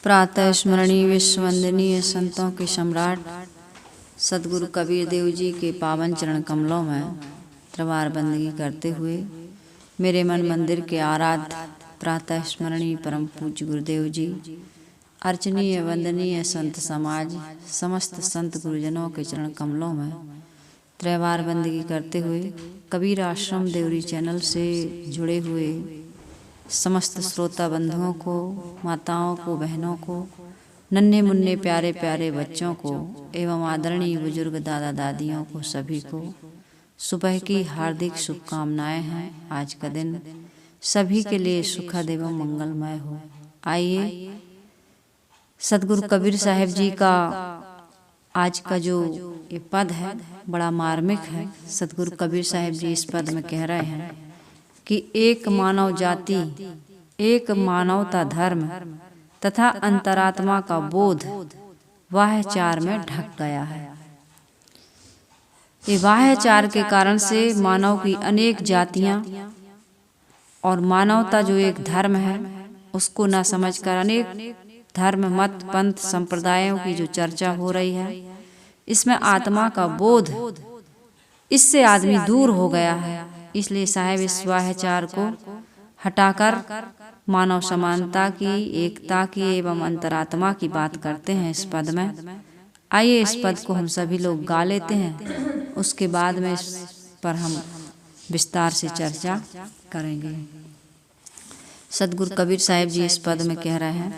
प्रातः स्मरणीय विश्ववंदनीय संतों के सम्राट सदगुरु कबीर देव जी के पावन चरण कमलों में त्रिवार बंदगी करते हुए मेरे मन मंदिर के आराध्य प्रातः स्मरणीय परम पूज्य गुरुदेव जी, अर्चनीय वंदनीय संत समाज, समस्त संत गुरुजनों के चरण कमलों में त्रिवार बंदगी करते हुए कबीर आश्रम देवरी चैनल से जुड़े हुए समस्त श्रोता बंधुओं को, माताओं को, बहनों को, नन्हे मुन्ने प्यारे प्यारे बच्चों को एवं आदरणीय बुजुर्ग दादा दादियों को सभी को सुबह की हार्दिक शुभकामनाएं हैं। आज का दिन सभी के लिए सुखद एवं मंगलमय हो। आइए सदगुरु कबीर साहिब जी का आज का जो ये पद है बड़ा मार्मिक है। सदगुरु कबीर साहिब जी इस पद में कह रहे हैं कि एक मानव जाति, एक मानवता धर्म तथा अंतरात्मा का बोध वाह्यचार में ढक गया है। ये वाह्यचार के कारण से मानव की अनेक जातियां और मानवता जो एक धर्म है उसको न समझकर अनेक धर्म, मत, पंथ, संप्रदायों की जो चर्चा हो रही है, इसमें आत्मा का बोध, इससे आदमी दूर हो गया है। इसलिए साहेब इस वाह्यचार को हटाकर मानव समानता की, एकता की एवं अंतरात्मा की बात करते हैं इस पद में। आइए इस पद को हम सभी लोग गा लेते हैं, उसके बाद में इस पर हम विस्तार से चर्चा करेंगे। सदगुरु कबीर साहिब जी इस पद में कह रहे हैं,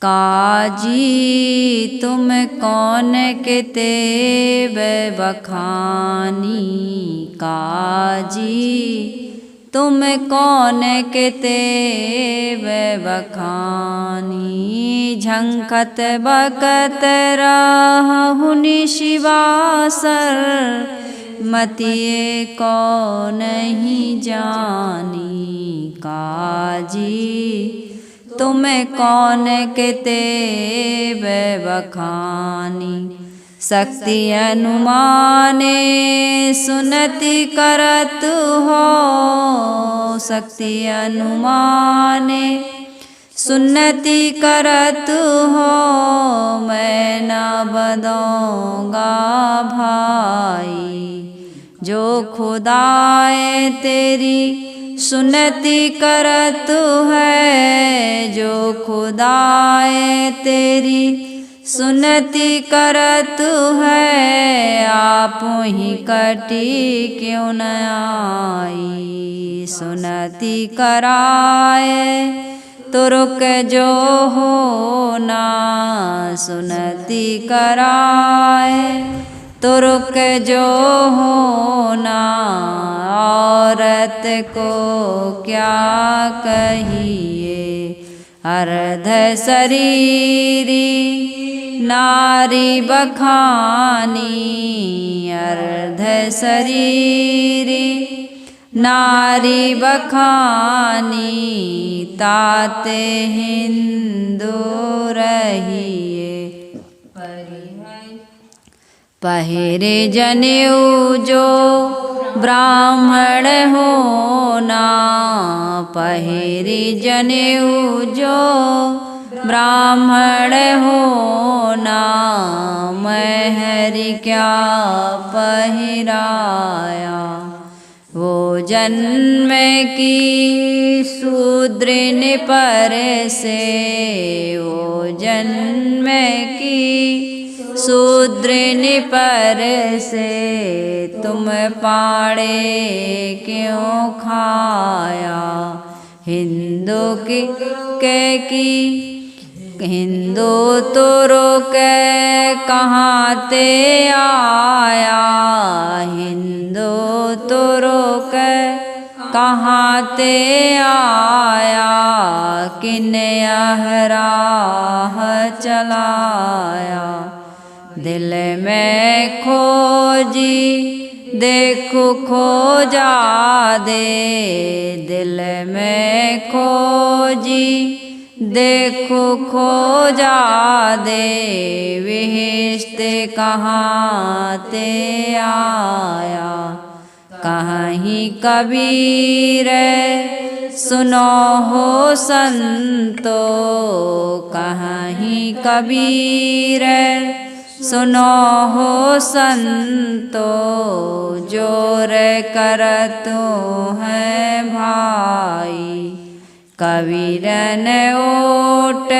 काजी तुम कौन के तेब बखानी, काजी तुम कौन के तेब बखानी, झंखत बकत राहुनि शिवासर, मतिए को नहीं जानी, काजी तुम कौन के तेब बखानी, शक्ति अनुमाने सुनति करत हो, शक्ति अनुमाने सुनति करत हो, मैं न बदूंगा भाई, जो खुदाए तेरी सुनति करत है, जो खुदाए तेरी सुनति करत है, आप ही कटी क्यों न आई, सुनति कराए तो रुक जो हो ना, सुनति कराए तो रुक जो हो ना, औरत को क्या कहिए अर्ध शरीरी नारी बखानी, अर्ध शरीरी नारी बखानी, ताते हिंदू रहिए पहिरे जनेऊ जो ब्राह्मण होना, पहिरे जनेऊ जो ब्राह्मण होना, महरी क्या पहिराया, वो जन्म की शूद्र पर से, वो जन्म की शूद्र पर से, तुम पाड़े क्यों खाया, हिंदू की हिंदू तो रोक कहाँ ते आया, हिंदू तो रोक कहाँ ते आया, किन राह चलाया, दिल में खोजी देखो खोजा दे, दिल में खोजी देखो खोजा दे, विहिष्ट कहाँ ते आया, कहीं कबीर सुनो हो संतो, कहाँ नहीं कबीर, सुनो हो संतो जोर करतो है भाई। कबीरन ओट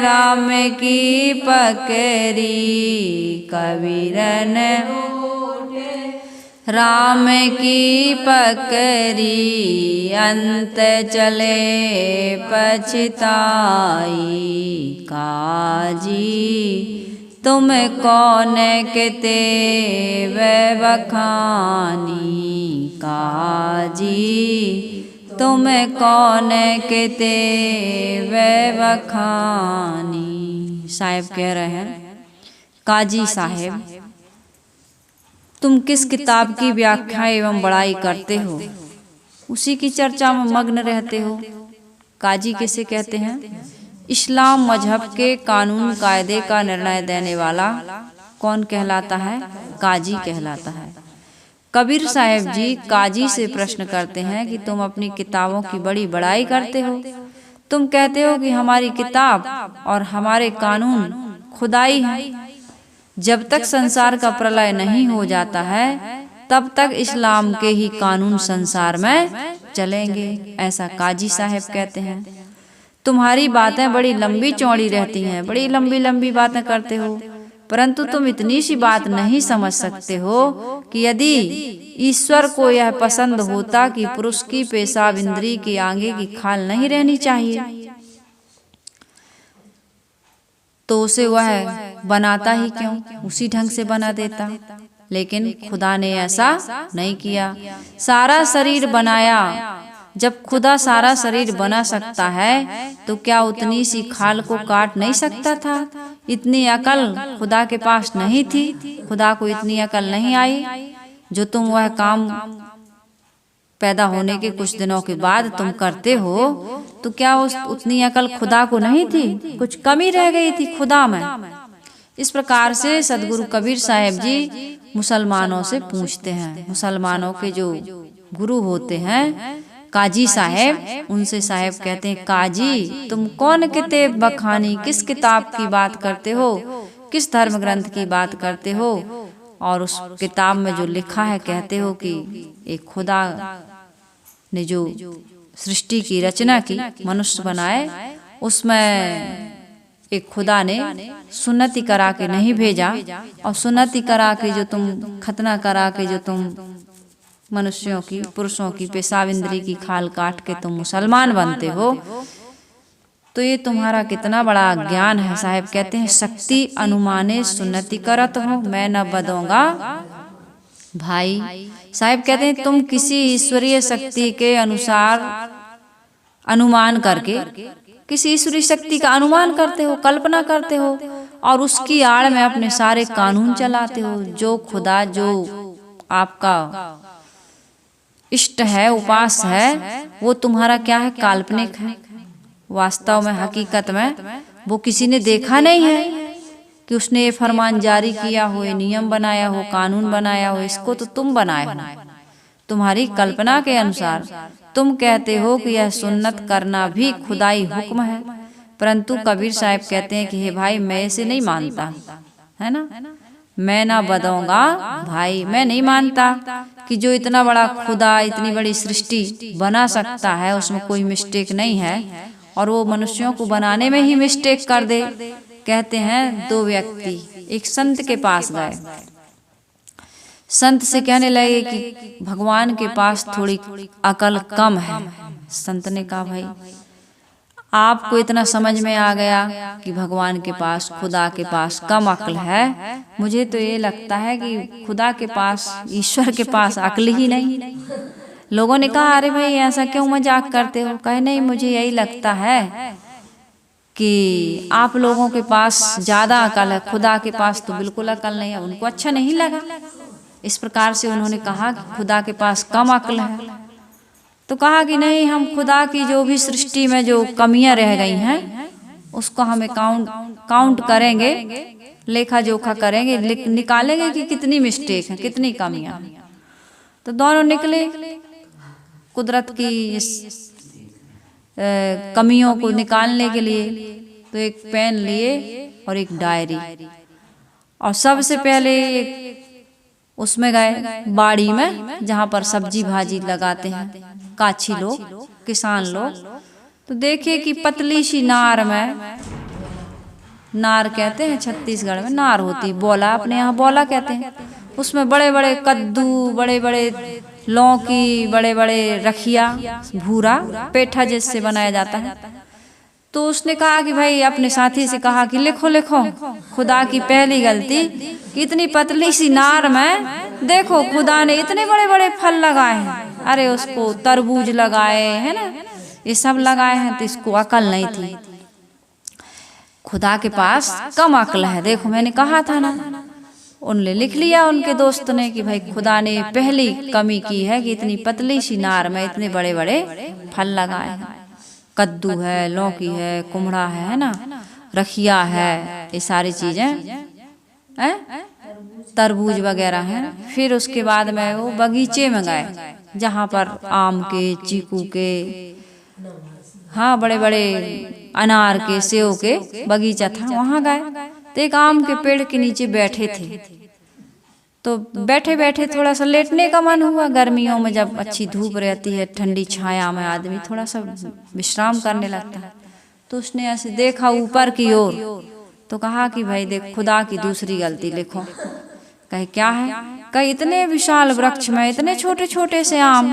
राम की पकड़ी, कबीरन राम की पकड़ी, अंत चले पछताई। काजी तुम कौन किते वे बखानी, काजी तुम कौन किते वे बखानी। साहेब कह रहे हैं, काजी साहेब तुम किस किताब की व्याख्या एवं बड़ाई करते हो, उसी की चर्चा में मग्न रहते हो। काजी किसे कहते हैं? इस्लाम मजहब के कानून कायदे का निर्णय देने वाला कौन कहलाता है? काजी कहलाता है। कबीर साहब जी काजी से प्रश्न करते हैं कि तुम अपनी किताबों की बड़ी बड़ाई करते हो, तुम कहते हो कि हमारी किताब और हमारे कानून खुदाई है। जब तक संसार का प्रलय नहीं हो जाता है तब तक इस्लाम के ही कानून संसार में चलेंगे, ऐसा काजी साहब कहते हैं। तुम्हारी बातें बड़ी लंबी चौड़ी रहती हैं, बड़ी लंबी लंबी बातें करते हो, परंतु तुम इतनी सी बात नहीं समझ सकते हो कि यदि ईश्वर को यह पसंद होता कि पुरुष की पेशाब इंद्री के आगे की खाल नहीं रहनी चाहिए तो उसे वह बनाता ही क्यों, उसी ढंग से बना देता। लेकिन खुदा ने ऐसा नहीं किया, सारा शरीर बनाया। जब खुदा सारा शरीर बना सकता है तो क्या उतनी सी खाल को काट नहीं सकता था? इतनी अकल खुदा के पास नहीं थी, खुदा को इतनी अकल नहीं आई। जो तुम वह काम पैदा होने के कुछ दिनों के बाद तुम करते हो तो क्या उतनी अकल खुदा को नहीं थी? कुछ कमी रह गई थी खुदा में। इस प्रकार से सदगुरु कबीर साहब जी मुसलमानों से पूछते हैं। मुसलमानों के जो गुरु होते हैं काजी साहब, उनसे साहब कहते हैं, काजी तुम कौन किताब बखानी, किस किताब की बात करते हो, किस धर्म ग्रंथ की बात करते हो? और उस किताब में जो लिखा है कहते हो कि एक खुदा ने जो सृष्टि की रचना की, मनुष्य बनाए, उसमें एक खुदा ने सुन्नति करा के नहीं भेजा, और सुन्नति करा के जो तुम खतना करा के जो तुम मनुष्यों की, पुरुषों की पेशाब इंद्री की खाल काट के तुम मुसलमान बनते हो, तो ये तुम्हारा कितना बड़ा ज्ञान है। साहब कहते हैं, शक्ति अनुमाने सुन्नति करत हो, मैं न बदूंगा भाई। साहब कहते हैं, तुम किसी ईश्वरीय शक्ति के अनुसार अनुमान करके, किसी ईश्वरीय शक्ति का अनुमान करते हो, कल्पना करते हो, और उसकी आड़ में अपने सारे कानून चलाते हो। जो खुदा, जो आपका इष्ट है, उपास है, वो तुम्हारा क्या है? काल्पनिक है। वास्तव में, हकीकत में वो किसी ने देखा नहीं है कि उसने ये फरमान जारी किया हो, ये नियम बनाया हो, कानून बनाया हो। इसको तो तुम बनाए हो, तुम्हारी कल्पना के अनुसार। तुम कहते हो कि यह सुन्नत करना भी खुदाई हुक्म है, परंतु कबीर साहब कहते हैं कि हे भाई, मैं इसे नहीं मानता, है ना, मैं ना बदूंगा भाई। मैं नहीं मानता कि जो इतना बड़ा खुदा, इतनी बड़ी सृष्टि बना सकता है, उसमें कोई मिस्टेक नहीं है, और वो मनुष्यों को बनाने में ही मिस्टेक कर दे। कहते हैं, दो व्यक्ति एक संत के पास गए, संत से कहने लगे कि भगवान के पास थोड़ी अकल कम है। संत ने कहा, भाई आपको इतना समझ में आ गया कि भगवान के पास, खुदा के पास कम अक्ल है, मुझे तो ये लगता है कि खुदा के पास, ईश्वर के पास अक्ल ही नहीं। लोगों ने कहा, अरे भाई ऐसा क्यों मजाक करते हो? कहे, नहीं, मुझे यही लगता है कि आप लोगों के पास ज्यादा अकल है, खुदा के पास तो बिल्कुल अकल नहीं है। उनको अच्छा नहीं लगा। इस प्रकार से उन्होंने कहा कि खुदा के पास कम अक्ल है। तो कहा कि नहीं, हम खुदा की जो भी सृष्टि में जो कमियां रह गई हैं उसको हमें काउंट करेंगे, लेखा जोखा करेंगे, निकालेंगे कि कितनी मिस्टेक है, कितनी कमियां। तो दोनों निकले कुदरत की इस कमियों को निकालने के लिए। तो एक पेन लिए और एक डायरी, और सबसे पहले उसमें गए बाड़ी में जहाँ पर सब्जी भाजी लगाते हैं काछी लोग, किसान लोग। तो देखे कि पतली सी नार में, नार कहते हैं छत्तीसगढ़ में नार होती, बोला अपने यहाँ बोला कहते हैं, उसमें बड़े बड़े कद्दू, बड़े बड़े लौकी, बड़े बड़े रखिया, भूरा पेठा जिससे बनाया जाता है। तो उसने कहा कि भाई अपने साथी से कहा कि लिखो लिखो, खुदा की पहली गलती कि इतनी पतली सी नार में देखो खुदा ने इतने बड़े बड़े फल लगाए हैं। अरे उसको तरबूज लगाए है ना, ये सब लगाए हैं, तो इसको अकल नहीं थी। खुदा के पास कम अकल है, देखो मैंने कहा था ना। उनने लिख लिया उनके दोस्त ने कि भाई खुदा ने पहली कमी की है कि इतनी पतली सी नार में इतने बड़े बड़े फल लगाए हैं। कद्दू है, लौकी है, कुमड़ा है ना, रखिया है, ये सारी चीजें, तरबूज वगैरह है। फिर उसके बाद में वो बगीचे में गए जहाँ पर आम के, चीकू के, हाँ बड़े बड़े अनार के, सेव के बगीचा था, वहां गए। तो एक आम के पेड़ के नीचे बैठे थे। तो बैठे बैठे थोड़ा सा लेटने का मन हुआ। गर्मियों में जब अच्छी धूप रहती है, ठंडी छाया में आदमी थोड़ा सा विश्राम करने लगता है। तो उसने ऐसे देखा ऊपर की ओर, तो कहा कि भाई देख खुदा की दूसरी गलती लिखो। कहे क्या है? कहे इतने विशाल वृक्ष में इतने छोटे छोटे से आम,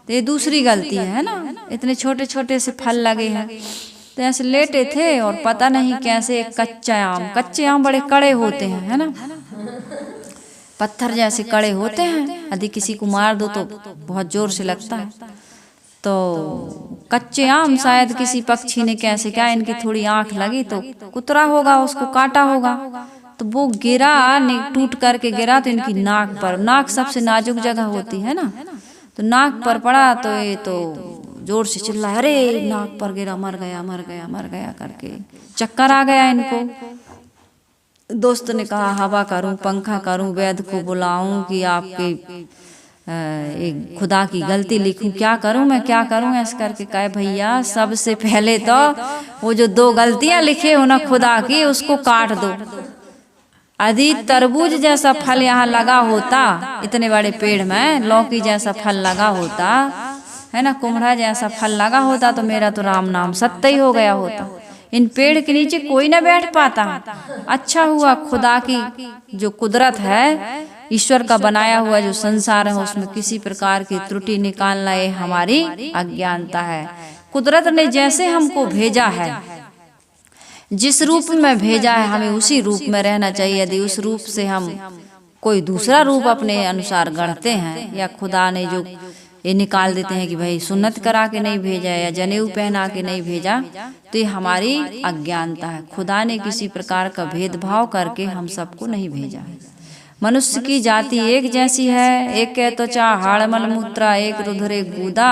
तो ये दूसरी गलती है ना, इतने छोटे छोटे से फल लगे हैं। तो ऐसे लेटे थे और पता नहीं कैसे एक कच्चा आम, कच्चे आम बड़े कड़े होते हैं है ना, पत्थर जैसे कड़े होते हैं, यदि किसी को मार दो तो बहुत जोर से लगता है। तो कच्चे आम शायद किसी पक्षी ने कैसे क्या, इनकी थोड़ी आंख लगी तो कुतरा होगा, उसको काटा होगा। तो वो गिरा, टूट करके गिरा तो इनकी नाक पर, नाक सबसे नाजुक जगह होती है ना, तो नाक पर पड़ा। तो ये तो जोर से चिल्ला, अरे नाक पर गिरा, मर गया मर गया मर गया करके चक्कर आ गया इनको। दोस्त ने कहा हवा करूं, पंखा करूं, वैद्य को बुलाऊं कि आपके एक खुदा की गलती लिखूं, क्या करूं मैं, क्या करूं ऐसे करके। कहे भैया सबसे पहले तो वो जो 2 गलतियां लिखे हो ना खुदा की, उसको काट दो। यदि तरबूज जैसा फल यहाँ लगा होता, इतने बड़े पेड़ में लौकी जैसा फल लगा होता है ना, कुम्हड़ा जैसा फल लगा होता, तो मेरा तो राम नाम सत्य ही हो गया होता। इन पेड़ के नीचे कोई ना बैठ पाता। अच्छा हुआ खुदा की जो कुदरत है, ईश्वर का बनाया हुआ जो संसार है, उसमें किसी प्रकार की त्रुटि निकालना ये हमारी अज्ञानता है। कुदरत ने जैसे हमको भेजा है, जिस रूप में भेजा है, हमें उसी रूप में रहना चाहिए। यदि उस रूप से हम कोई दूसरा रूप अपने अनुसार गढ़ते हैं, या खुदा ने जो ये निकाल देते हैं कि भाई सुन्नत करा के नहीं भेजा या जनेऊ पहना के नहीं भेजा, तो ये हमारी अज्ञानता है। खुदा ने किसी प्रकार का भेदभाव करके हम सबको नहीं भेजा है। मनुष्य की जाति एक जैसी है, एक के त्वचा हाड़ मल मूत्रा, एक रुधिर एक गूदा,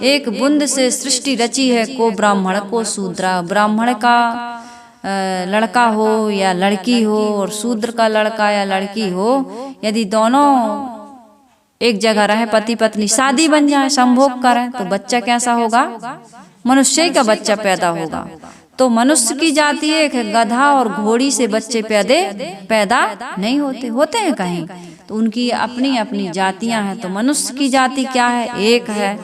एक बूंद से सृष्टि रची है, को ब्राह्मण को शूद्रा। ब्राह्मण का लड़का हो या लड़की हो, और शूद्र का लड़का या लड़की हो, यदि दोनों एक जगह रहे, पति पत्नी, शादी बन जाए, संभोग करें, तो बच्चा कैसा होगा? मनुष्य का बच्चा पैदा होगा। तो मनुष्य की जाति एक है, गधा और घोड़ी से बच्चे पैदा नहीं होते, होते हैं कहीं, तो उनकी अपनी अपनी जातियां हैं। तो मनुष्य की जाति क्या है? एक है।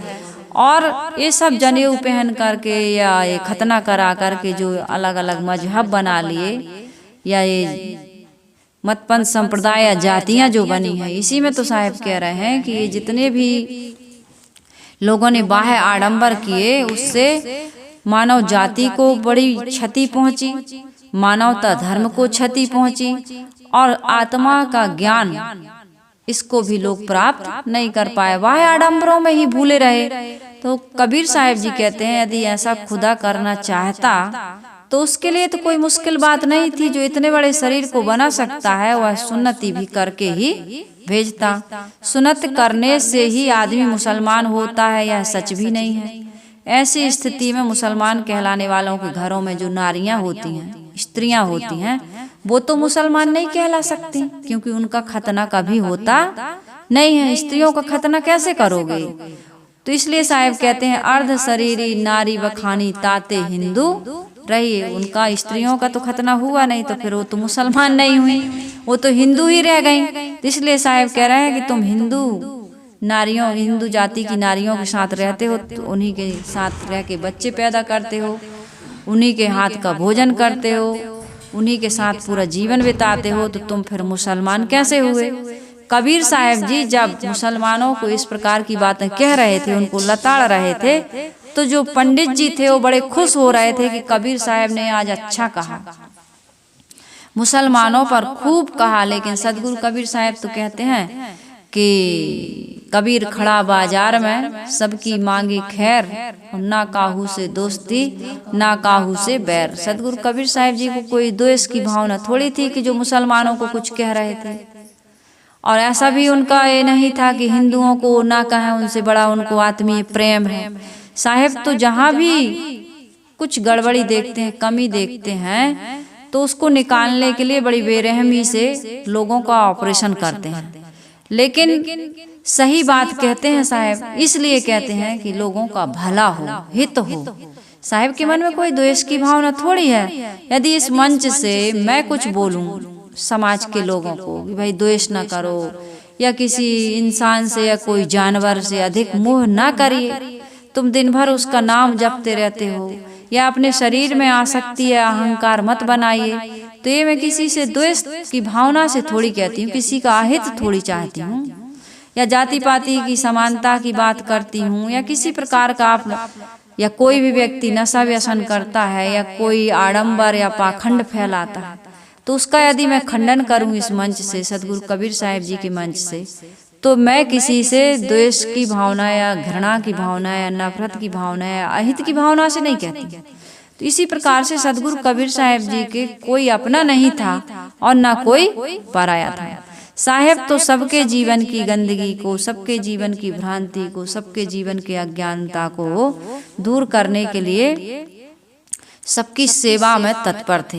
और ये सब जनेऊ पहन करके या ये खतना करा करके जो अलग अलग मजहब बना लिए, या ये मतपंथ संप्रदाय या जातियां जो बनी है, इसी में तो साहब कह रहे हैं कि ये जितने भी लोगों ने बाह्य आडंबर किए, उससे मानव जाति को बड़ी क्षति पहुंची, मानवता धर्म को क्षति पहुंची, और आत्मा का ज्ञान इसको भी लोग प्राप्त नहीं कर पाए, बाह्य आडंबरों में ही भूले रहे। तो कबीर साहब जी कहते हैं यदि ऐसा खुदा करना चाहता तो उसके लिए तो कोई मुश्किल बात नहीं थी। जो इतने बड़े शरीर को बना सकता है, वह सुन्नति भी करके ही भेजता। सुन्नत करने से ही आदमी मुसलमान होता है, यह सच भी नहीं है। ऐसी स्थिति में मुसलमान कहलाने वालों के घरों में जो नारियां होती हैं, स्त्रियां होती हैं, वो तो मुसलमान नहीं कहला सकती, क्योंकि उनका खतना कभी होता नहीं है। स्त्रियों का खतना कैसे करोगे? तो इसलिए साहब कहते हैं अर्ध शरीरी नारी बखानी ताते हिंदू रहिए। उनका स्त्रियों का तो खतना हुआ नहीं, तो फिर वो तो मुसलमान नहीं हुई, वो तो हिंदू ही रह गई। तो इसलिए साहब कह रहे हैं कि तुम हिंदू नारियों, हिंदू जाति की नारियों के साथ रहते हो, तो उन्हीं के साथ रह के बच्चे पैदा करते हो, उन्हीं के हाथ का भोजन करते हो, उन्हीं के साथ पूरा जीवन बिताते हो, तो तुम फिर मुसलमान कैसे हुए? कबीर साहब जी जब मुसलमानों को इस प्रकार की बातें कह रहे थे, उनको लताड़ रहे थे, तो जो पंडित जी थे वो बड़े खुश हो रहे थे कि कबीर साहब ने आज अच्छा कहा, मुसलमानों पर खूब कहा। लेकिन सदगुरु कबीर साहब तो कहते हैं कि कबीर खड़ा बाजार में सबकी मांगी खैर, ना काहू से दोस्ती ना काहू से बैर। सदगुरु कबीर साहब जी को कोई द्वेष की भावना थोड़ी थी कि जो मुसलमानों को कुछ कह रहे थे, और ऐसा भी उनका ये नहीं था कि हिंदुओं को ना कहें, उनसे बड़ा उनको आत्मीय प्रेम है। साहब तो जहाँ भी कुछ गड़बड़ी देखते हैं, कमी देखते हैं, तो उसको निकालने के लिए बड़ी बेरहमी से लोगों का ऑपरेशन करते हैं। लेकिन सही बात कहते हैं साहब, इसलिए कहते हैं कि लोगों का भला हो, हित हो। साहब के मन में कोई द्वेष की भावना थोड़ी है। यदि इस मंच से मैं कुछ बोलूं समाज के लोगों को कि भाई द्वेष ना करो, या किसी इंसान से या कोई जानवर से अधिक मोह ना करिए, तुम दिन भर उसका नाम जपते रहते हो, या अपने शरीर में आसक्ति या अहंकार मत बनाइए, तो ये मैं किसी से द्वेष की भावना से थोड़ी कहती हूँ, किसी का अहित थोड़ी चाहती हूँ, या जाति पाति की समानता की बात करती हूँ, या किसी प्रकार का आप या कोई भी व्यक्ति नशा व्यसन करता है, या कोई आडंबर या पाखंड फैलाता है, तो उसका यदि मैं खंडन करूं इस मंच से, सदगुरु कबीर साहब जी के मंच से, तो मैं किसी से द्वेष की भावना या घृणा की भावना या नफरत की भावना या अहित की भावना से नहीं कहती। तो इसी प्रकार से सदगुरु कबीर साहब जी के कोई अपना नहीं था और ना कोई पराया था। साहब तो सबके जीवन की गंदगी को, सबके जीवन की भ्रांति को, सबके जीवन के अज्ञानता को दूर करने के लिए सबकी सेवा में तत्पर थे।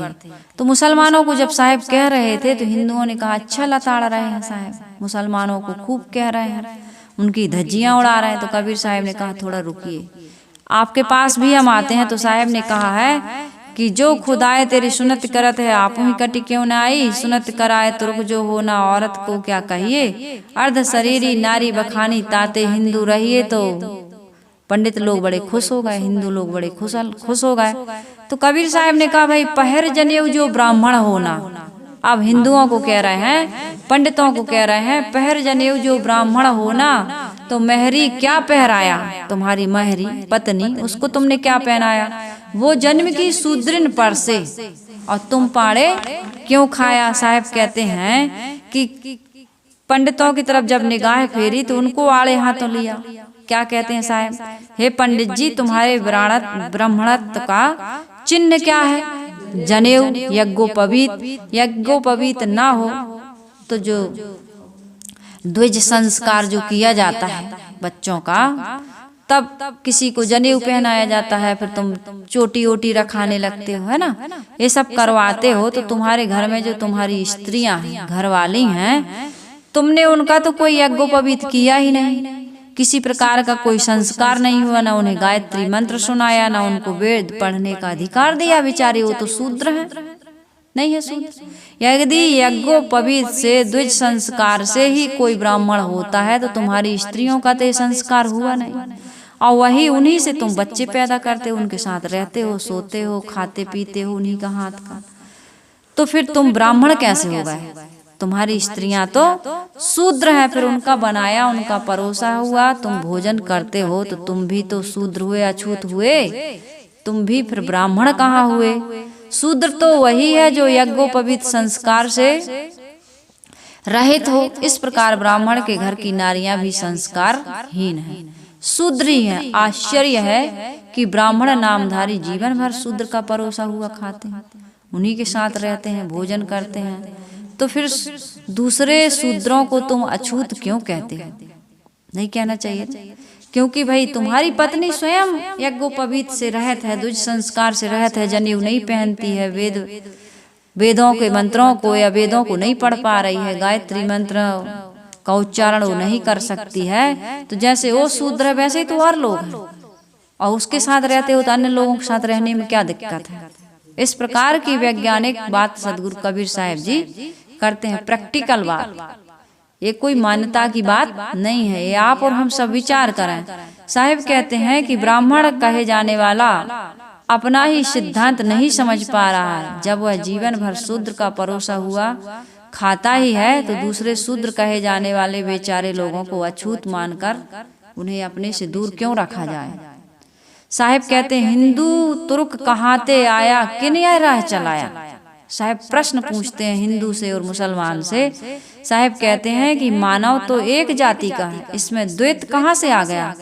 तो मुसलमानों को जब साहब कह रहे थे, तो हिंदुओं ने कहा अच्छा लताड़ रहे हैं साहब, मुसलमानों को खूब कह रहे हैं, उनकी धज्जियां उड़ा रहे हैं। तो कबीर साहब ने कहा थोड़ा रुकिए, आपके पास भी हम आते हैं। तो साहब ने कहा है कि जो खुदाए तेरी सुनत करत है, आप ही कटी क्यों न आई, सुनत कराए तुर्क जो हो ना, औरत को क्या कहिए, अर्ध शरीरी नारी बखानी ताते हिंदू रहिए। तो पंडित लोग बड़े खुश हो गए, हिंदू लोग बड़े खुश हो गए। तो कबीर साहब ने कहा भाई पहर जनेऊ जो ब्राह्मण होना, अब हिंदुओं को कह रहे हैं, पंडितों को कह रहे हैं, पहर जनेऊ जो ब्राह्मण होना, तो महरी क्या पहराया, तुम्हारी महरी पत्नी उसको तुमने क्या पहनाया, वो जन्म की शूद्रिन पर से, और तुम पाड़े क्यों खाया। साहब कहते हैं कि पंडितों की तरफ जब निगाह फेरी तो उनको आड़े हाथों लिया। क्या कहते हैं साहब, हे पंडित जी तुम्हारे ब्राह्मणत्व का चिन्ह क्या है, जनेऊ यज्ञोपवीत ना हो, तो जो द्विज संस्कार जो किया जाता है बच्चों का, तब किसी को जनेऊ पहनाया जाता है, फिर तुम चोटी ओटी रखाने लगते हो, है ना, ये सब करवाते हो। तो तुम्हारे घर में जो तुम्हारी स्त्रियां हैं, घरवाली हैं, तुमने उनका तो कोई यज्ञोपवीत किया ही नहीं, किसी प्रकार का कोई संस्कार नहीं हुआ, ना उन्हें गायत्री मंत्र सुनाया, ना उनको वेद पढ़ने का अधिकार दिया। बेचारे वो तो शूद्र है, नहीं है शूद्र। यदि यज्ञोपवीत से द्विज संस्कार से ही कोई ब्राह्मण होता है, तो तुम्हारी स्त्रियों का तो संस्कार हुआ नहीं, और वही उन्हीं से तुम बच्चे पैदा करते हो, उनके साथ रहते हो, सोते हो, खाते पीते हो उन्हीं का हाथ का, तो फिर तुम ब्राह्मण कैसे हो गए। तुम्हारी स्त्रियां तो शूद्र हैं, फिर उनका बनाया उनका परोसा हुआ तुम भोजन करते हो, तो तुम भी तो शूद्र हुए, अछूत हुए, तुम भी फिर ब्राह्मण कहाँ हुए। शूद्र तो वही है जो यज्ञोपवीत संस्कार से रहित हो। इस प्रकार ब्राह्मण के घर की नारियां भी संस्कारहीन हैं, शूद्र ही हैं। आश्चर्य है कि ब्राह्मण नामधारी जीवन भर शूद्र का परोसा हुआ खाते हैं, उन्हीं के साथ रहते हैं, भोजन करते हैं, तो फिर दूसरे शूद्रों को तुम अछूत क्यों कहते हो। नहीं कहना चाहिए, क्योंकि भाई तुम्हारी पत्नी स्वयं यज्ञोपवीत से रहत है, द्विज संस्कार से रहत है, जनेऊ नहीं पहनती है, वेदों के मंत्रों को या वेदों को नहीं पढ़ पा रही है, गायत्री मंत्र का उच्चारण वो नहीं कर सकती है, तो जैसे वो शूद्र है वैसे ही तो और लोग हैं। और उसके साथ रहते हो तो अन्य लोगों के साथ रहने में क्या दिक्कत है। इस प्रकार की वैज्ञानिक बात सदगुरु कबीर साहब जी करते हैं, प्रैक्टिकल बात। ये कोई मान्यता की बात नहीं है, ये आप और हम सब विचार करें। साहब कहते हैं कि ब्राह्मण कहे जाने वाला अपना ही सिद्धांत नहीं समझ पा रहा है। जब वह जीवन भर शूद्र का परोसा हुआ खाता ही है तो दूसरे शूद्र कहे जाने वाले बेचारे लोगों को अछूत मानकर उन्हें अपने से दूर क्यों रखा जाए। साहब कहते हैं हिंदू तुर्क कहाते आया किन यह राह चलाया। साहब प्रश्न पूछते हैं हिंदू से और मुसलमान से। साहब कहते हैं कि मानव तो एक जाति का है, इसमें द्वैत कहाँ से आ गया।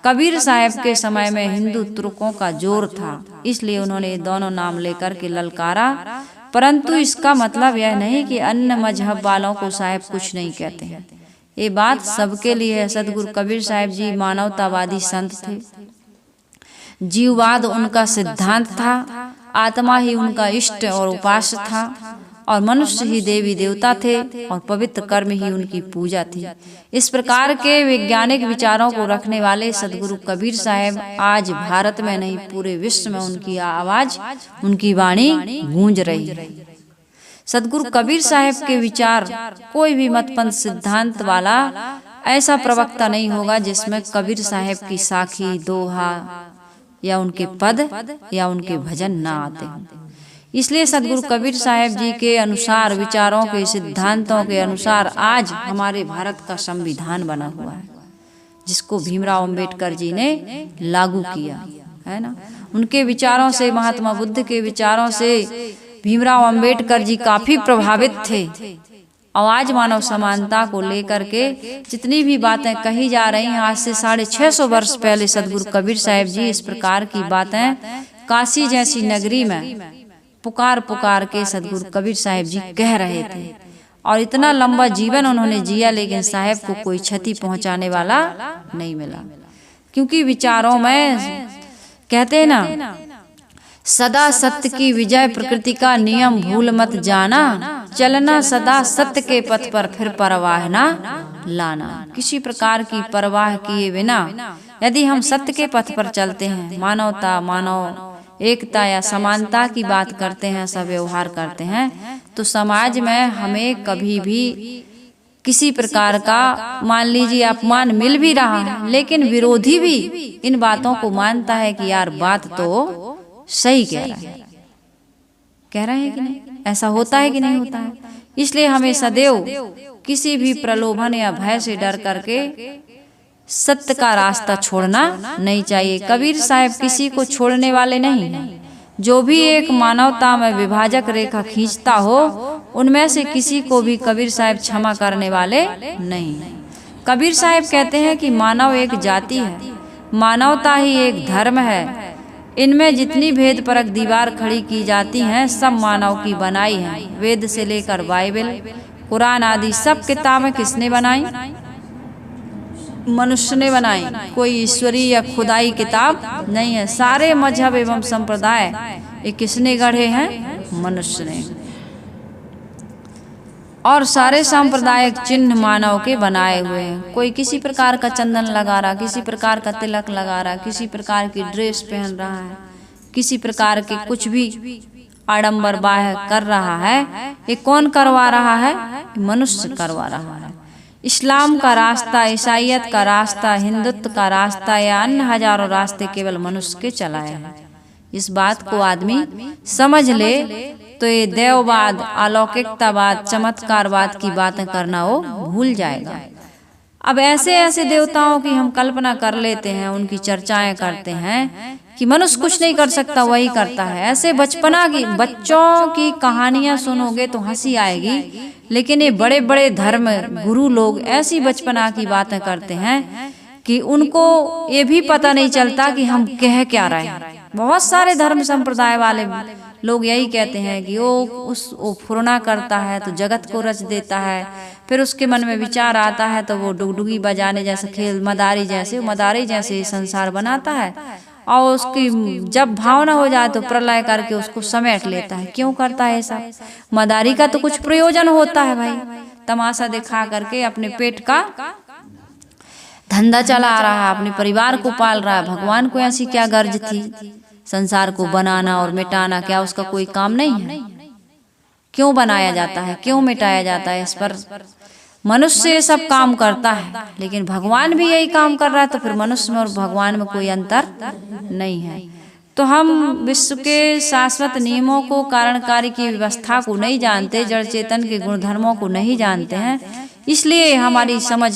कबीर साहब के समय में हिंदू तुर्कों का जोर था, इसलिए उन्होंने दोनों नाम लेकर के ललकारा, परंतु इसका मतलब यह नहीं कि अन्य मजहब वालों को साहब कुछ नहीं कहते हैं। ये बात सबके लिए है। सदगुरु कबीर साहब जी मानवतावादी संत थे, जीववाद उनका सिद्धांत था, आत्मा ही उनका इष्ट और उपास्य था, और मनुष्य ही देवी देवता थे और पवित्र कर्म ही उनकी पूजा थी। इस प्रकार के वैज्ञानिक विचारों को रखने वाले सदगुरु कबीर साहब आज भारत में नहीं पूरे विश्व में उनकी आवाज, उनकी वाणी गूंज रही है। सदगुरु कबीर साहब के विचार कोई भी मतपंथ सिद्धांत वाला ऐसा प्रवक्ता नहीं होगा जिसमें कबीर साहब की साखी, दोहा या उनके पद या उनके भजन ना आते हों। इसलिए सदगुरु कबीर साहब जी के अनुसार, विचारों के सिद्धांतों के अनुसार आज हमारे भारत का संविधान बना हुआ है, जिसको भीमराव अंबेडकर जी ने लागू किया है ना। उनके विचारों से, महात्मा बुद्ध के विचारों से भीमराव अंबेडकर जी काफी प्रभावित थे। और आज मानव समानता को लेकर के जितनी भी बातें कही जा रही हैं, आज से 650 वर्ष पहले सदगुरु कबीर साहब जी इस प्रकार की बातें काशी जैसी नगरी में पुकार पुकार के सदगुरु कबीर साहब जी कह रहे थे। और इतना लंबा जीवन उन्होंने जिया, लेकिन साहब को कोई क्षति पहुंचाने वाला नहीं मिला, क्योंकि विचारों में कहते हैं ना, सदा सत्य की विजय, प्रकृति का नियम भूल मत जाना, चलना सदा सत्य के पथ पर, फिर परवाह ना लाना। किसी प्रकार की परवाह किए बिना यदि हम सत्य के पथ पर चलते हैं, मानवता, मानव एकता या समानता की बात करते हैं, सब व्यवहार करते हैं, तो समाज में हमें कभी भी किसी प्रकार का, मान लीजिए, अपमान मिल भी रहा है, लेकिन विरोधी भी इन बातों को मानता है कि यार बात तो सही कह रहा है, कह रहे हैं कि नहीं। ऐसा होता है कि नहीं होता है। इसलिए हमें सदैव किसी भी प्रलोभन या भय से डर करके सत्य का रास्ता छोड़ना नहीं चाहिए। कबीर साहब किसी को छोड़ने वाले नहीं हैं। जो भी एक मानवता में विभाजक रेखा खींचता हो, उनमें से किसी को भी कबीर साहब क्षमा करने वाले नहीं। कबीर साहब कहते हैं कि मानव एक जाति है, मानवता ही एक धर्म है। इनमें जितनी भेद परक दीवार खड़ी की जाती हैं, सब मानव की बनाई हैं। वेद से लेकर बाइबल, कुरान आदि सब किताबें किसने बनाई? मनुष्य ने बनाई। कोई ईश्वरी या खुदाई किताब नहीं है। सारे मजहब एवं संप्रदाय ये किसने गढ़े हैं? मनुष्य ने। और सारे सांप्रदायिक चिन्ह मानव के बनाए हुए हैं। कोई किसी प्रकार का चंदन लगा रहा, किसी प्रकार का तिलक लगा रहा, किसी प्रकार की ड्रेस पहन रहा है, किसी प्रकार के कुछ भी आडंबर बाह्य कर रहा है। ये कौन करवा रहा है? मनुष्य करवा रहा है। इस्लाम का रास्ता, ईसाईयत का रास्ता, हिंदुत्व का रास्ता या अन्य हजारों रास्ते केवल मनुष्य के चलाए हैं। इस बात को आदमी समझ ले तो ये देववाद, अलौकिकतावाद, चमत्कारवाद की बातें करना वो भूल जाएगा। अब ऐसे ऐसे देवताओं की हम कल्पना कर लेते हैं, उनकी चर्चाएं करते हैं कि मनुष्य कुछ नहीं कर सकता, वही करता है। ऐसे बच्चों की कहानियां सुनोगे तो हंसी आएगी, लेकिन ये बड़े बड़े धर्म गुरु लोग ऐसी बचपना की बातें करते हैं कि उनको ये भी पता नहीं चलता कि हम कह क्या रहे हैं। बहुत सारे धर्म संप्रदाय वाले लोग यही कहते हैं कि वो फुरना करता है तो जगत को रच देता है। फिर उसके मन में विचार आता है तो वो डुगडुगी बजाने जैसे खेल, मदारी जैसे संसार बनाता है, और उसकी जब भावना हो जाए तो प्रलय करके उसको समेट लेता है। क्यों करता है ऐसा? मदारी का तो कुछ प्रयोजन होता है भाई, तमाशा दिखा करके अपने पेट का धंधा चला रहा है, अपने परिवार को पाल रहा है। भगवान को ऐसी क्या गर्ज थी संसार को बनाना और मिटाना? क्या उसका कोई काम नहीं है? क्यों बनाया जाता है, क्यों मिटाया जाता है? इस पर मनुष्य ये सब काम करता है, लेकिन भगवान भी यही काम कर रहा है, तो फिर मनुष्य में और भगवान में कोई अंतर नहीं है। तो हम विश्व के शाश्वत नियमों को, कारणकारी की व्यवस्था को नहीं जानते, जड़ चेतन के गुणधर्मों को नहीं जानते हैं, इसलिए हमारी समझ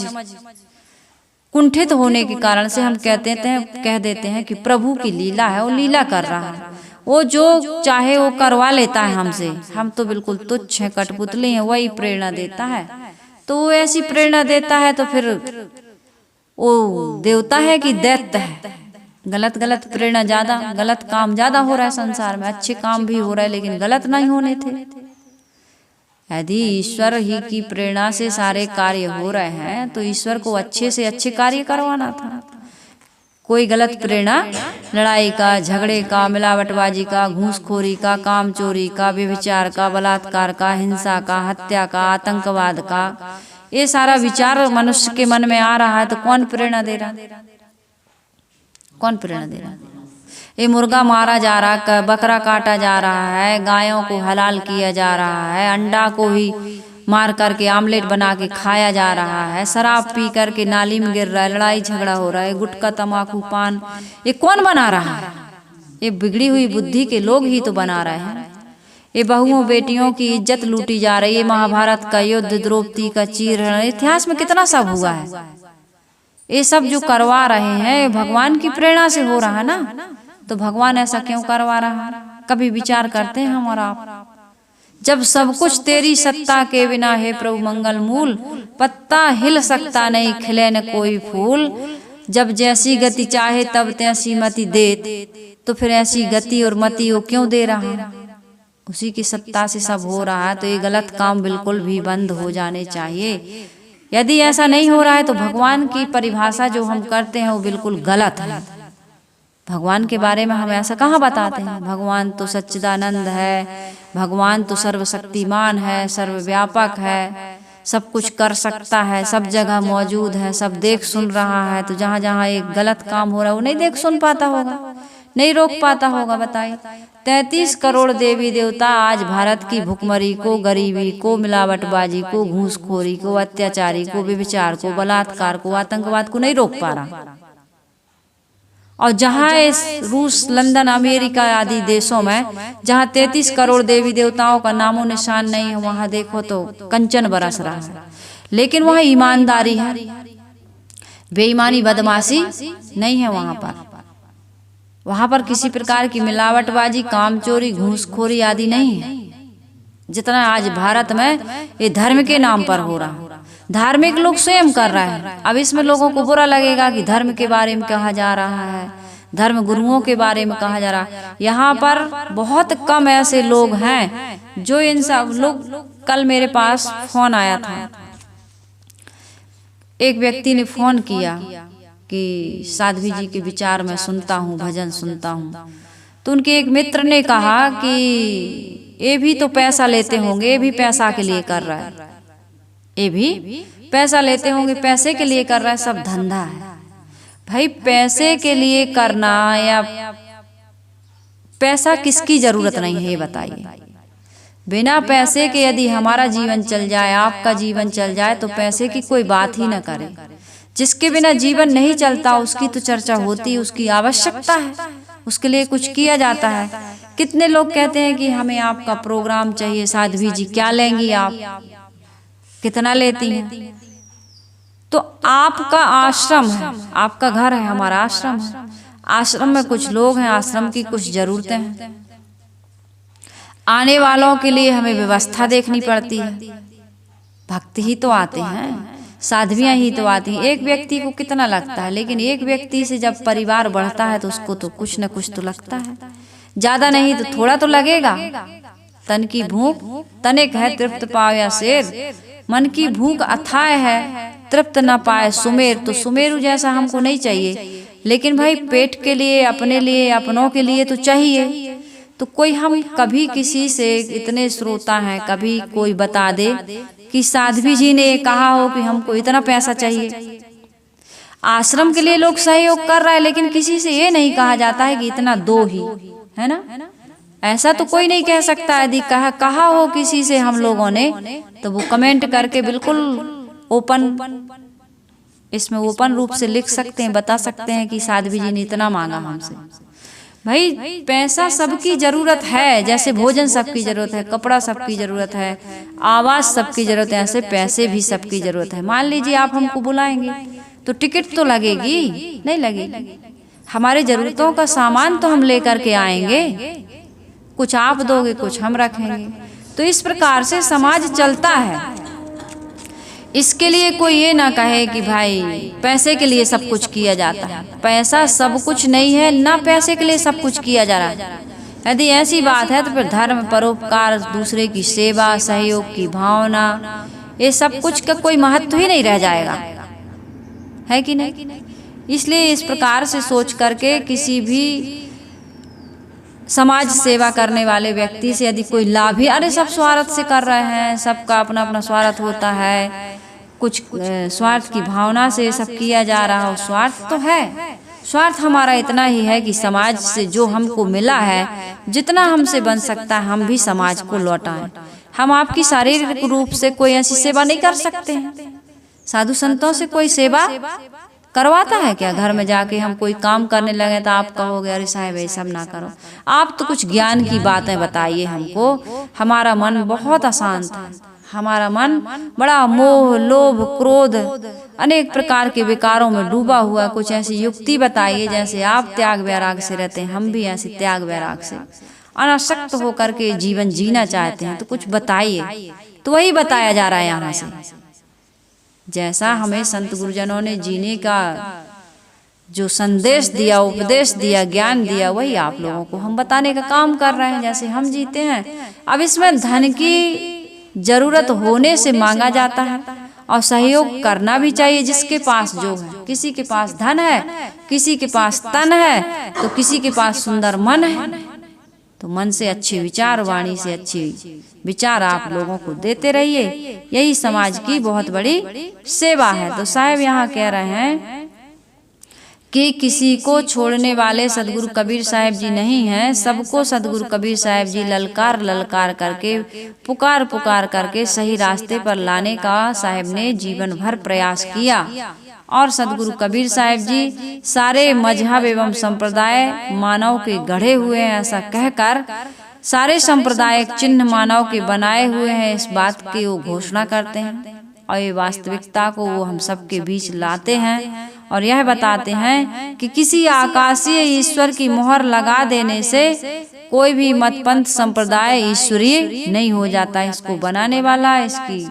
कुंठित होने के कारण से हम कह देते हैं कि प्रभु की लीला है, वो लीला कर रहा है, वो जो चाहे वो करवा लेता है हमसे। हम तो बिल्कुल तुच्छ हैं, कठपुतली हैं, वही प्रेरणा देता है। तो वो ऐसी प्रेरणा देता है तो फिर वो देवता है कि दैत्य है? गलत गलत प्रेरणा ज्यादा, गलत काम ज्यादा हो रहा है संसार में। अच्छे काम भी हो रहे हैं लेकिन गलत नहीं होने थे। यदि ईश्वर ही की प्रेरणा से सारे कार्य हो रहे हैं तो ईश्वर को अच्छे से अच्छे कार्य करवाना था। कोई गलत प्रेरणा लड़ाई का, झगड़े का, मिलावटबाजी का, घूसखोरी का, काम चोरी का, व्यभिचार का, बलात्कार का, हिंसा का, हत्या का, आतंकवाद का, ये सारा विचार मनुष्य के मन में आ रहा है तो कौन प्रेरणा दे रहा? कौन प्रेरणा दे रहा? ये मुर्गा मारा जा रहा है, बकरा काटा जा रहा है, गायों को हलाल किया जा रहा है, अंडा को भी मार करके आमलेट बना के खाया जा रहा है, शराब पी करके नाली में गिर रहा है, लड़ाई झगड़ा हो रहा है, गुटखा, तम्बाकू, पान, ये कौन बना रहा है? ये बिगड़ी हुई बुद्धि के लोग ही तो बना रहे हैं। ये बहुओं बेटियों की इज्जत लूटी जा रही है। महाभारत का युद्ध, द्रौपदी का चीरहरण, इतिहास में कितना सब हुआ है। ये सब जो करवा रहे हैं भगवान की प्रेरणा से हो रहा है ना, तो भगवान ऐसा क्यों करवा रहा है? कभी विचार करते हैं हम और आप? जब सब कुछ तेरी सत्ता के बिना है प्रभु मंगल मूल, पत्ता हिल सकता नहीं, खिले न कोई फूल, जब जैसी गति चाहे तब तैसी मति दे, तो फिर ऐसी गति और मति वो क्यों दे रहा है? उसी की सत्ता से सब हो रहा है। तो ये गलत काम बिल्कुल भी बंद हो जाने चाहिए। यदि ऐसा नहीं हो रहा है तो भगवान की परिभाषा जो हम करते हैं वो बिल्कुल गलत है। भगवान के बारे में हम ऐसा कहाँ बताते हैं? भगवान तो सच्चिदानंद है, भगवान तो सर्वशक्तिमान है, सर्वव्यापक है, सब कुछ कर सकता है, सब जगह मौजूद है, सब देख सुन रहा है। तो जहाँ जहाँ एक गलत काम हो रहा है वो नहीं देख सुन पाता होगा, नहीं रोक पाता होगा? बताइए। 33 करोड़ देवी देवता आज भारत की भुखमरी को, गरीबी को, मिलावटबाजी को, घूसखोरी को, अत्याचारी को, व्यभिचार को, बलात्कार को, आतंकवाद को नहीं रोक पा रहा। और जहाँ रूस, लंदन, अमेरिका आदि देशों में जहाँ 33 करोड़ देवी देवताओं का नामो निशान नहीं है, वहाँ देखो तो कंचन बरस रहा है। लेकिन वहाँ ईमानदारी है, बेईमानी, बदमाशी नहीं है वहाँ पर। वहाँ पर किसी प्रकार की मिलावटबाजी, काम चोरी, घूसखोरी आदि नहीं है, जितना आज भारत में ये धर्म के नाम पर हो रहा है। धार्मिक लोग स्वयं कर रहे हैं। अब इसमें लोगों को बुरा लगेगा कि धर्म के बारे में कहा जा रहा है, धर्म गुरुओं के बारे में कहा जा रहा है। यहाँ पर बहुत कम ऐसे लोग हैं जो इन सब लोग। कल मेरे पास फोन आया था, एक व्यक्ति ने फोन किया कि साध्वी जी के विचार में सुनता हूँ, भजन सुनता हूँ। तो उनके एक मित्र ने कहा कि ये भी तो पैसा लेते होंगे, ये भी पैसा के लिए कर रहा है, ये भी पैसा लेते होंगे, पैसे के लिए कर रहा है, सब धंधा है। भाई पैसे के लिए करना या पैसा किसकी जरूरत नहीं है ये बताइए। बिना पैसे के यदि हमारा जीवन चल जाए, आपका जीवन चल जाए, तो पैसे की कोई बात ही ना करे। जिसके बिना जीवन नहीं चलता उसकी तो चर्चा होती, उसकी आवश्यकता है, उसके लिए कुछ किया जाता है। कितने लोग कहते हैं कि हमें आपका प्रोग्राम चाहिए, साध्वी जी क्या लेंगी आप, कितना लेती हैं? तो आपका आश्रम है, आपका घर है, हमारा आश्रम है। आश्रम में कुछ लोग हैं, आश्रम की कुछ जरूरतें हैं, आने वालों के लिए हमें व्यवस्था देखनी पड़ती है। भक्त ही तो आते हैं, साध्वियां ही तो आती हैं। एक व्यक्ति को कितना लगता है, लेकिन एक व्यक्ति से जब परिवार बढ़ता है तो उसको तो कुछ न कुछ तो लगता है, ज्यादा नहीं तो थोड़ा तो लगेगा। तन की भूख तनिक है, तृप्त पाया शेर। मन की भूख अथाह है, तृप्त न पाए सुमेर। तो सुमेरु जैसा हमको नहीं चाहिए, लेकिन भाई पेट के लिए, अपने लिए, अपनों के लिए तो चाहिए। तो कोई हम कभी किसी से, इतने श्रोता हैं, कभी कोई बता दे कि साध्वी जी ने कहा हो कि हमको इतना पैसा चाहिए। आश्रम के लिए लोग सहयोग कर रहा है, लेकिन किसी से ये नहीं कहा जाता है कि इतना दो ही, है ना। ऐसा तो कोई नहीं कह सकता। यदि कहा हो किसी से हम लोगों ने, तो वो कमेंट करके बिल्कुल इसमें ओपन रूप से लिख सकते हैं, बता सकते हैं कि साध्वी जी ने इतना मांगा हमसे। भाई पैसा सबकी जरूरत है, जैसे भोजन सबकी जरूरत है, कपड़ा सबकी जरूरत है, आवास सबकी जरूरत है, ऐसे पैसे भी सबकी जरूरत है। मान लीजिए आप हमको बुलाएंगे तो टिकट तो लगेगी, नहीं लगेगी। हमारी जरूरतों का सामान तो हम लेकर के आएंगे, कुछ आप दोगे, कुछ हम रखेंगे। तो इस प्रकार से समाज चलता है। इसके लिए कोई ये ना कहे कि भाई पैसे के लिए सब कुछ किया जाता है। पैसा सब कुछ नहीं है, ना पैसे के लिए सब कुछ किया जा रहा है। यदि ऐसी बात है तो फिर धर्म, परोपकार, दूसरे की सेवा, सहयोग की भावना, ये सब कुछ का कोई महत्व ही नहीं रह जाएगा, है कि नहीं। इसलिए इस प्रकार से सोच करके किसी भी समाज सेवा करने वाले व्यक्ति से यदि कोई लाभ ही, अरे सब स्वार्थ से कर रहे हैं, सबका अपना अपना स्वार्थ होता है, कुछ स्वार्थ की भावना से सब किया जा रहा हो। स्वार्थ तो है, स्वार्थ हमारा इतना ही है कि समाज से जो हमको मिला है, जितना हमसे बन सकता है हम भी समाज को लौटाएं। हम आपकी शारीरिक रूप से कोई ऐसी सेवा नहीं कर सकते हैं। साधु संतों से कोई सेवा करवाता है क्या? घर में जाके हम कोई काम करने लगे तो आप कहोगे अरे साहब ये सब ना करो। आप तो कुछ ज्ञान की बातें बताइए हमको। हमारा मन बहुत अशांत है, हमारा मन बड़ा मोह, लोभ, क्रोध, अनेक प्रकार के विकारों में डूबा हुआ। कुछ ऐसी युक्ति बताइए जैसे आप त्याग वैराग से रहते हैं, हम भी ऐसे त्याग वैराग से अनासक्त होकर के जीवन जीना चाहते हैं। तो कुछ बताइए। तो वही बताया जा रहा है यहाँ से। जैसा हमें संत गुरुजनों ने जीने का जो संदेश दिया, उपदेश दिया, ज्ञान दिया, वही आप लोगों को हम बताने का काम कर रहे हैं, जैसे हम जीते हैं। अब इसमें धन की जरूरत होने से मांगा जाता है और सहयोग करना भी चाहिए जिसके पास जो है। किसी के पास धन है, किसी के पास तन है, तो किसी के पास सुंदर मन है। तो मन से अच्छे विचार, वाणी से अच्छी विचार आप लोगों को देते रहिए। यही समाज की बहुत बड़ी सेवा है। तो साहब यहाँ कह रहे हैं कि किसी को छोड़ने वाले सदगुरु कबीर साहब जी नहीं हैं। सबको सदगुरु कबीर साहब जी ललकार ललकार करके, पुकार पुकार करके सही रास्ते पर लाने का साहब ने जीवन भर प्रयास किया। और सदगुरु कबीर साहब जी सारे मजहब एवं संप्रदाय मानव के गढ़े हुए हैं, ऐसा कहकर सारे सांप्रदायिक चिन्ह मानव के बनाए हुए हैं, इस बात की वो घोषणा करते हैं। और ये वास्तविकता को वो हम सबके बीच लाते हैं और यह बताते हैं कि किसी आकाशीय ईश्वर की मोहर लगा देने से कोई भी मतपंथ संप्रदाय ईश्वरीय नहीं हो जाता। इसको बनाने वाला, इसकी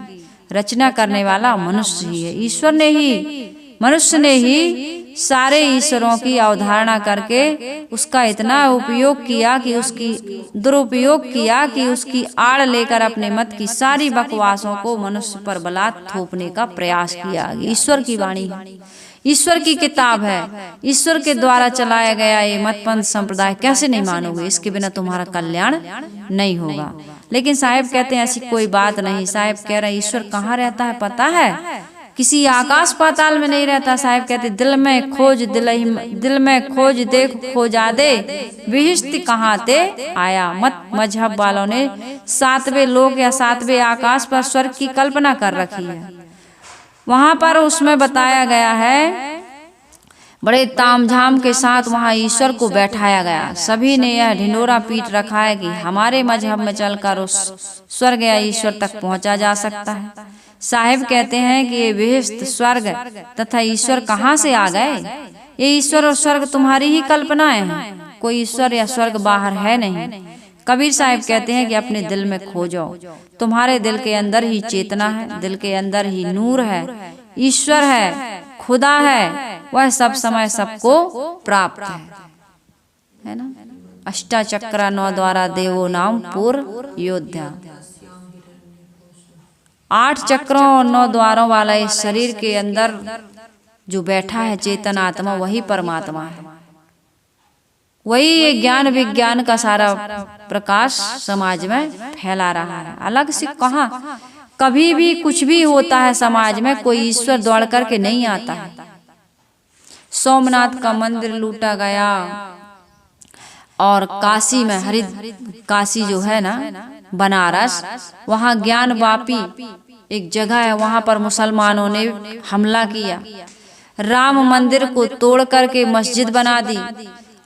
रचना करने वाला मनुष्य ही है। ईश्वर ने ही, मनुष्य ने ही सारे ईश्वरों की अवधारणा करके उसका इतना उपयोग किया कि उसकी दुरुपयोग किया कि उसकी आड़ लेकर अपने मत की सारी बकवासों को मनुष्य पर बलात् थोपने का प्रयास किया। ईश्वर की वाणी है, ईश्वर की किताब है, ईश्वर के द्वारा चलाया गया ये मतपंथ संप्रदाय कैसे नहीं मानोगे? इसके बिना तुम्हारा कल्याण नहीं होगा। लेकिन साहब कहते हैं ऐसी कोई बात नहीं। साहब कह रहे हैं ईश्वर कहाँ रहता है पता है? किसी आकाश पाताल में नहीं रहता। साहब कहते दिल में खोज, दिल में खोज देख खोजा दे, विहिष्ट कहाँ ते आया। मत मजहब वालों ने 7वें लोक या 7वें आकाश पर स्वर्ग की कल्पना कर रखी है। वहां पर उसमें बताया गया है बड़े तामझाम के साथ वहां ईश्वर को बैठाया गया। सभी ने यह ढिंडोरा पीट रखा है कि हमारे मजहब में चलकर उस स्वर्ग या ईश्वर तक पहुंचा जा सकता है। साहिब कहते हैं कि ये विहिष्ट स्वर्ग तथा ईश्वर कहाँ से आ गए? ये ईश्वर और स्वर्ग तुम्हारी ही कल्पनाएं हैं, कोई ईश्वर या स्वर्ग बाहर है नहीं। कबीर साहिब कहते हैं कि अपने दिल में खोजो, तुम्हारे दिल के अंदर ही चेतना है, दिल के अंदर ही नूर है, ईश्वर है, खुदा है, वह सब समय सबको प्राप्त है ना। अष्टाचक्र 9 द्वारा देवो नाम पूर्व योद्धा। 8 चक्रों और 9 द्वारों वाला इस शरीर के अंदर जो बैठा है चेतन आत्मा, वही परमात्मा है। वही ये ज्ञान विज्ञान का सारा प्रकाश समाज में फैला रहा है। अलग से कहाँ कभी भी कुछ भी होता है समाज में, कोई ईश्वर दौड़ करके नहीं आता है। सोमनाथ का मंदिर लूटा गया, और काशी में काशी जो है ना बनारस, वहाँ ज्ञानवापी एक जगह है, वहाँ पर मुसलमानों ने हमला किया, राम मंदिर को तोड़ करके मस्जिद बना दी,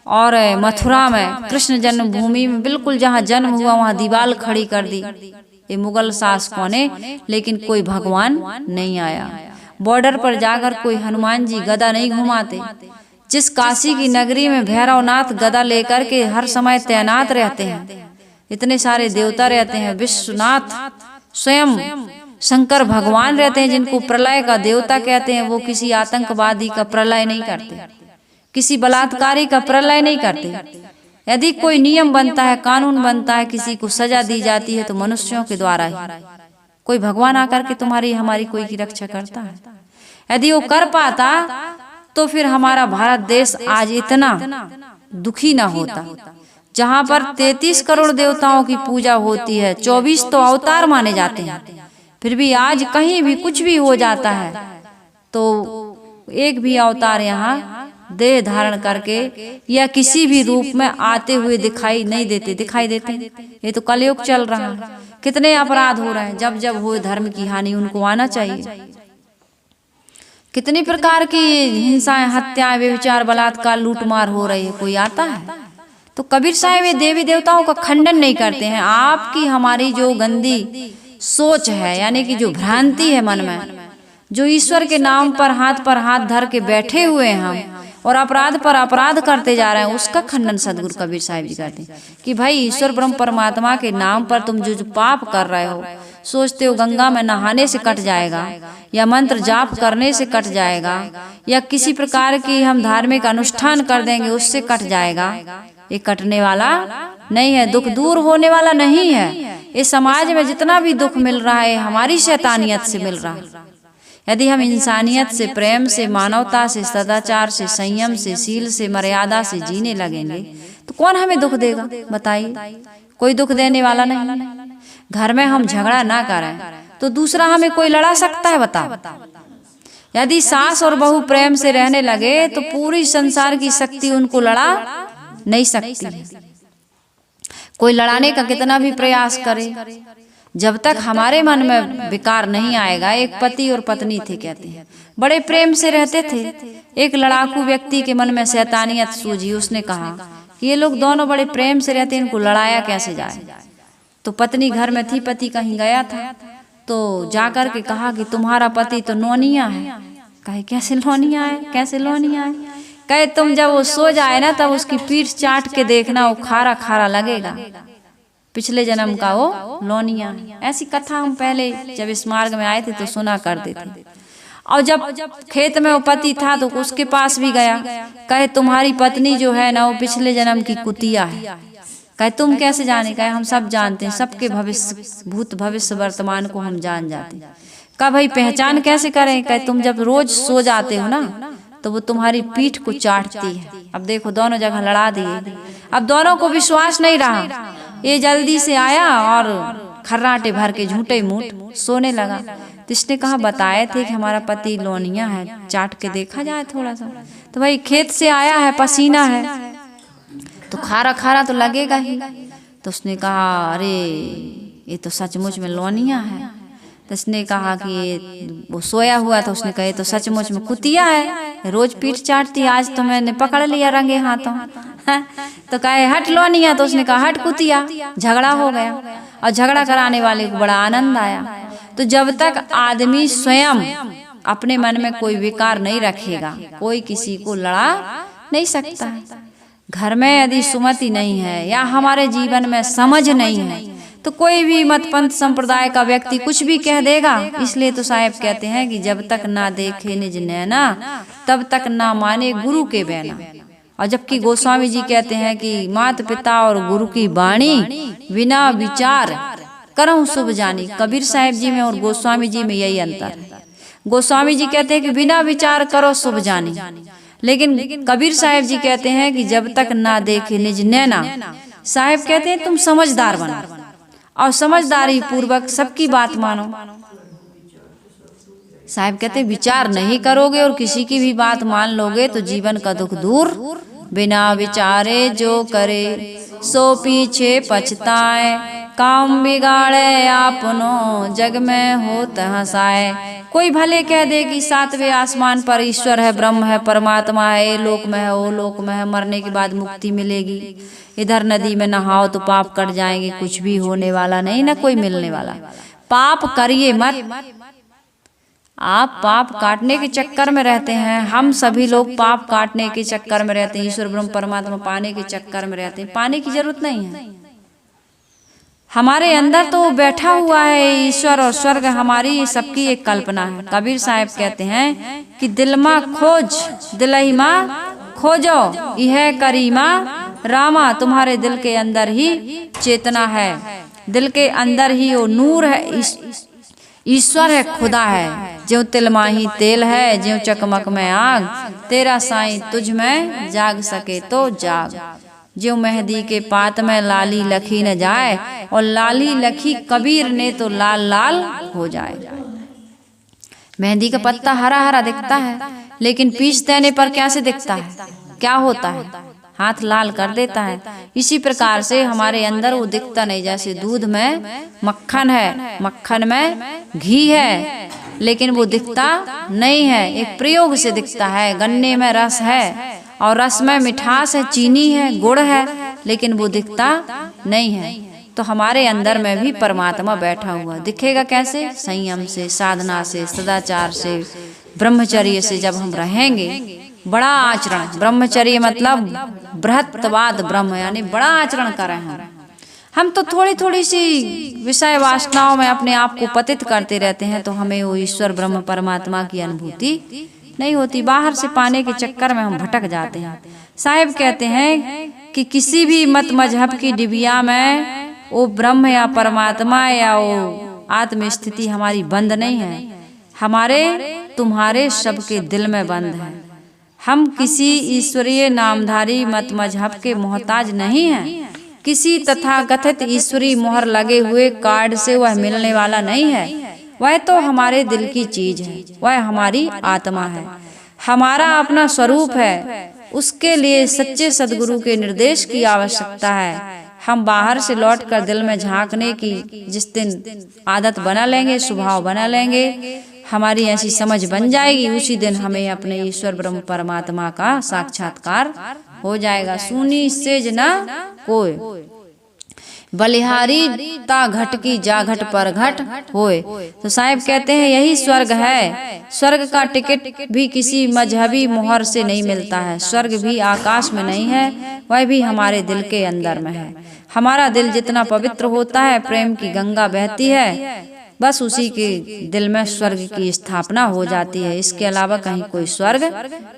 और मथुरा में कृष्ण जन्मभूमि में बिल्कुल जहाँ जन्म हुआ वहाँ दीवार खड़ी कर दी ये मुगल शासकों ने, लेकिन कोई भगवान नहीं आया। बॉर्डर पर जाकर कोई हनुमान जी गदा नहीं घुमाते। जिस काशी की नगरी में भैरवनाथ गदा लेकर के हर समय तैनात रहते हैं, इतने सारे देवता रहते हैं, विश्वनाथ स्वयं शंकर भगवान रहते हैं, जिनको प्रलय का देवता कहते हैं, वो किसी आतंकवादी का प्रलय नहीं करते, किसी बलात्कारी का प्रलय नहीं करते। यदि कोई नियम बनता है, कानून बनता है, किसी को सजा दी जाती है तो मनुष्यों के द्वारा ही। कोई भगवान आकर के तुम्हारी हमारी कोई की रक्षा करता है? यदि वो कर पाता तो फिर हमारा भारत देश आज इतना दुखी ना होता। जहाँ पर 33 करोड़ देवताओं की पूजा होती है, 24 तो अवतार माने जाते हैं, फिर भी आज कहीं भी कुछ भी हो जाता है तो एक भी अवतार यहाँ देह धारण करके या किसी भी रूप में आते हुए दिखाई नहीं देते। दिखाई देते ये तो कलयुग चल रहा है, कितने अपराध हो रहे हैं। जब जब हो धर्म की हानि उनको आना चाहिए। कितनी प्रकार की हिंसाएं, हत्याएं, व्यभिचार, बलात्कार, लूटमार हो रही है, कोई आता है? तो कबीर साहब ये देवी देवताओं का खंडन नहीं करते हैं। आपकी हमारी जो गंदी सोच है, यानी कि जो भ्रांति है मन में, जो ईश्वर के नाम पर हाथ धर के बैठे हुए हैं हम और अपराध पर अपराध करते जा रहे हैं, उसका खंडन सदगुरु कबीर साहिब जी करते हैं कि भाई ईश्वर ब्रह्म परमात्मा के नाम पर तुम जो पाप कर रहे हो, सोचते हो गंगा में नहाने से कट जाएगा, या मंत्र जाप करने से कट जाएगा, या किसी प्रकार की हम धार्मिक अनुष्ठान कर देंगे उससे कट जाएगा। ये कटने वाला नहीं है, दुख दूर होने वाला नहीं है। इस समाज में जितना भी दुख मिल रहा है हमारी शैतानियत से मिल रहा है। यदि हम इंसानियत से, प्रेम से, मानवता से, सदाचार से, संयम से, शील से, मर्यादा से जीने लगेंगे तो कौन हमें दुख देगा? बताइए, कोई दुख देने वाला नहीं। घर में हम झगड़ा ना करें तो दूसरा हमें कोई लड़ा सकता है? बताओ। यदि सास और बहू प्रेम से रहने लगे तो पूरी संसार की शक्ति उनको लड़ा नहीं सकती। कोई लड़ाने का कितना भी प्रयास करे, जब तक हमारे मन में विकार नहीं आएगा। एक पति और पत्नी थे, कहते हैं बड़े प्रेम से रहते थे। एक लड़ाकू व्यक्ति के मन में शैतानियत सूझी, उसने कहा कि ये लोग दोनों बड़े प्रेम से रहते, इनको लड़ाया कैसे जाए। तो पत्नी घर में थी, पति कहीं गया था, तो जाकर के कहा कि तुम्हारा पति तो नौनिया है। कहे कैसे नौनिया है, कैसे नौनिया है? कहे तुम जब वो सो जाए ना तब उसकी पीठ चाट के देखना, वो खारा खारा लगेगा, पिछले जन्म का वो लोनिया। ऐसी कथा हम पहले जब इस मार्ग में आए थे तो सुना करते थे। और जब खेत में वो पति था तो उसके पास भी गया, कहे तुम्हारी पत्नी जो है ना वो पिछले जन्म की कुतिया है। कहे तुम कैसे जाने? कहे हम सब जानते हैं, सबके भविष्य, भूत भविष्य वर्तमान को हम जान जाते हैं। कहा भाई पहचान कैसे करें? कहे तुम जब रोज सो जाते हो ना तो वो तुम्हारी पीठ को चाटती है। अब देखो दोनों जगह लड़ा दिए। अब दोनों को विश्वास नहीं रहा, ये जल्दी से आया और खर्राटे भर के झूठे मूठ सोने लगा। तो इसने कहा बताए थे कि हमारा पति लोनिया है, चाट के देखा जाए थोड़ा सा। तो भाई खेत से आया है, पसीना है तो खारा खारा तो लगेगा ही। तो उसने कहा अरे ये तो सचमुच में लोनिया है। तो उसने कहा कि वो सोया हुआ था, उसने कहा ये तो सचमुच में कुतिया है, रोज पीठ चाटती, आज तो मैंने पकड़ लिया रंगे हाथों। तो कहे हट लोनिया, तो उसने कहा हट कुतिया। झगड़ा हो गया और झगड़ा कराने वाले को बड़ा आनंद आया। तो जब तक आदमी स्वयं अपने मन में कोई विकार नहीं रखेगा, कोई किसी को लड़ा नहीं सकता है। घर में यदि सुमति नहीं है या हमारे जीवन में समझ नहीं है तो कोई भी मत पंथ संप्रदाय का व्यक्ति कुछ भी कह देगा। इसलिए तो साहब कहते हैं कि जब तक ना देखे निज नैना तब तक ना माने गुरु के बहना। और जबकि गोस्वामी जी कहते हैं कि माता पिता और गुरु की वाणी बिना विचार करऊं शुभ जानी। कबीर साहब जी में और गोस्वामी जी में यही अंतर है। गोस्वामी जी कहते हैं कि बिना विचार करो शुभ जानी, लेकिन कबीर साहब जी कहते हैं कि जब तक ना देखे निज नैना। साहब कहते हैं तुम समझदार बनो और समझदारी पूर्वक सबकी बात मानो। साहब कहते विचार नहीं करोगे और किसी की भी बात मान लोगे तो जीवन का दुख दूर। बिना विचारे जो करे सो पीछे पछताए, काम बिगाड़े आपनो जग में होत हंसाए। कोई भले कह दे कि सातवें आसमान पर ईश्वर है, ब्रह्म है, परमात्मा है, ये लोक में है, वो लोक में है, मरने के बाद मुक्ति मिलेगी, इधर नदी में नहाओ तो पाप कट जाएंगे, कुछ भी होने वाला नहीं, ना कोई मिलने वाला। पाप करिए मत, आप पाप काटने के चक्कर में रहते हैं। हम सभी लोग पाप काटने के चक्कर में रहते हैं, ईश्वर ब्रह्म परमात्मा पाने के चक्कर में रहते हैं। पाने की जरूरत नहीं है, हमारे अंदर तो बैठा हुआ है ईश्वर, और स्वर्ग हमारी सबकी एक कल्पना है। कबीर साहब कहते हैं कि दिल में खोज दिलही माँ खोजो, यह करीमा रामा, तुम्हारे दिल के अंदर ही चेतना है, दिल के अंदर ही वो नूर है, ईश्वर है, खुदा है। ज्यों तिल माही तेल है, ज्यों चकमक में आग, तेरा साईं तुझ में जाग सके तो जाग। ज्यों मेहंदी के पात में लाली लखी न जाए, और लाली लखी कबीर ने तो लाल लाल हो जाए। मेहंदी का पत्ता हरा हरा दिखता है, लेकिन पीस देने पर कैसे दिखता है, क्या होता है, हाथ लाल कर देता है। इसी प्रकार से हमारे अंदर वो दिखता नहीं, जैसे दूध में मक्खन है, मक्खन में घी है, लेकिन वो दिखता नहीं है, एक प्रयोग से दिखता है। गन्ने में रस है और रस में मिठास है, चीनी है, गुड़ है, लेकिन वो दिखता नहीं है। तो हमारे अंदर में भी परमात्मा बैठा हुआ दिखेगा कैसे? संयम से, साधना से, सदाचार से, ब्रह्मचर्य से जब हम रहेंगे, बड़ा आचरण, ब्रह्मचर्य मतलब बृहत्तवाद ब्रह्म, यानी बड़ा आचरण कर रहे हैं। हम तो थोड़ी थोड़ी सी विषय वासनाओं में अपने आप को पतित करते रहते हैं, तो हमें वो ईश्वर ब्रह्म परमात्मा की अनुभूति नहीं होती। बाहर से पाने के चक्कर में हम भटक जाते हैं। साहिब कहते हैं कि किसी भी मत मजहब की डिबिया में वो ब्रह्म या परमात्मा या वो आत्म स्थिति हमारी बंद नहीं है, हमारे तुम्हारे सबके दिल में बंद है। हम किसी ईश्वरीय नामधारी मत मजहब के मोहताज नहीं हैं। किसी तथाकथित ईश्वरी मोहर लगे हुए कार्ड से वह मिलने वाला नहीं है। वह तो हमारे दिल की चीज है, वह हमारी आत्मा है, हमारा अपना स्वरूप है। उसके लिए सच्चे सदगुरु के निर्देश की आवश्यकता है। हम बाहर से लौटकर दिल में झांकने की जिस दिन आदत बना लेंगे, स्वभाव बना लेंगे, हमारी ऐसी समझ बन जाएगी, उसी दिन हमें अपने ईश्वर ब्रह्म परमात्मा का साक्षात्कार हो जाएगा। सुनी सेज ना कोई बलिहारी ता घट की जा घट पर घट होए। तो साहिब कहते हैं यही स्वर्ग है। स्वर्ग का टिकट भी किसी मजहबी मोहर से नहीं मिलता है। स्वर्ग भी आकाश में नहीं है, वह भी हमारे दिल के अंदर में है। हमारा दिल जितना पवित्र होता है, प्रेम की गंगा बहती है, बस उसी के दिल में स्वर्ग की स्थापना हो जाती है। इसके अलावा कहीं कोई स्वर्ग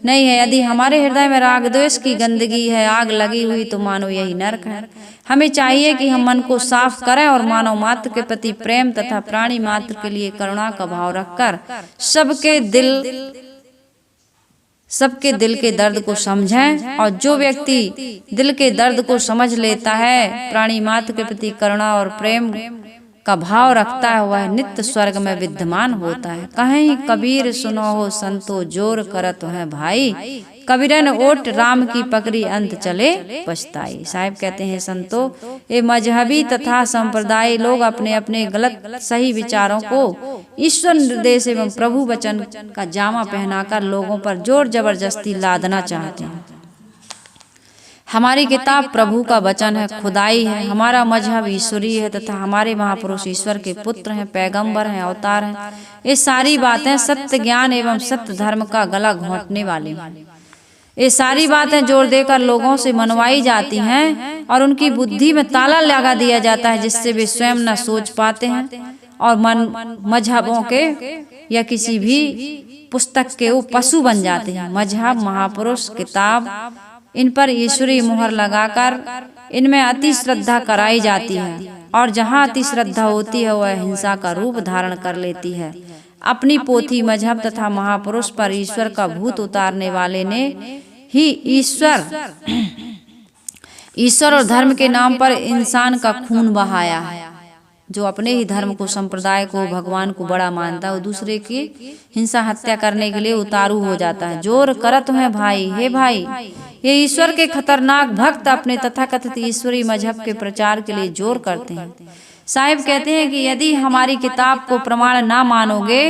नहीं है। यदि हमारे हृदय में राग द्वेष की गंदगी है, आग लगी हुई, तो मानो यही नरक है। हमें चाहिए कि हम मन को साफ करें और मानव मात्र के प्रति प्रेम तथा प्राणी मात्र के लिए करुणा का भाव रखकर सबके दिल के दर्द को समझें। और जो व्यक्ति दिल के दर्द को समझ लेता है, प्राणी मात्र के प्रति करुणा और प्रेम का भाव रखता है, वह नित्य स्वर्ग में विद्यमान होता है। कहीं कबीर सुनो हो संतो जोर करत है भाई, कबीरन ओट राम की पकड़ी अंत चले पछताई। साहिब कहते हैं संतो, ये मजहबी तथा संप्रदाय लोग अपने अपने गलत सही विचारों को ईश्वर निर्देश एवं प्रभु वचन का जामा पहनाकर लोगों पर जोर जबरदस्ती लादना चाहते हैं। हमारी किताब प्रभु का वचन है, खुदाई है। हमारा मजहब ईश्वरीय है तथा हमारे महापुरुष ईश्वर के पुत्र हैं, पैगंबर हैं, अवतार हैं। ये सारी बातें सत्य ज्ञान एवं सत्य धर्म का गला घोंटने वाली हैं। ये सारी बातें जोर देकर लोगों से मनवाई जाती हैं और उनकी बुद्धि में ताला लगा दिया जाता है, जिससे वे स्वयं न सोच पाते हैं और मजहबों के या किसी भी पुस्तक के वो पशु बन जाते हैं। मजहब, महापुरुष, किताब, इन पर ईश्वरी मुहर लगाकर इनमें अति श्रद्धा कराई जाती है, और जहाँ अति श्रद्धा होती है वह हिंसा का रूप धारण कर लेती है। अपनी पोथी मजहब तथा महापुरुष पर ईश्वर का भूत उतारने वाले ने ही ईश्वर और धर्म के नाम पर इंसान का खून बहाया है। जो अपने ही धर्म को, संप्रदाय को, भगवान को बड़ा मानता है, वो दूसरे की हिंसा हत्या करने के लिए उतारू हो जाता है। जोर करत है भाई, हे भाई, ये ईश्वर के खतरनाक भक्त अपने तथाकथित ईश्वरी मजहब के प्रचार के लिए जोर करते हैं। साहिब कहते हैं कि यदि हमारी किताब को प्रमाण ना मानोगे,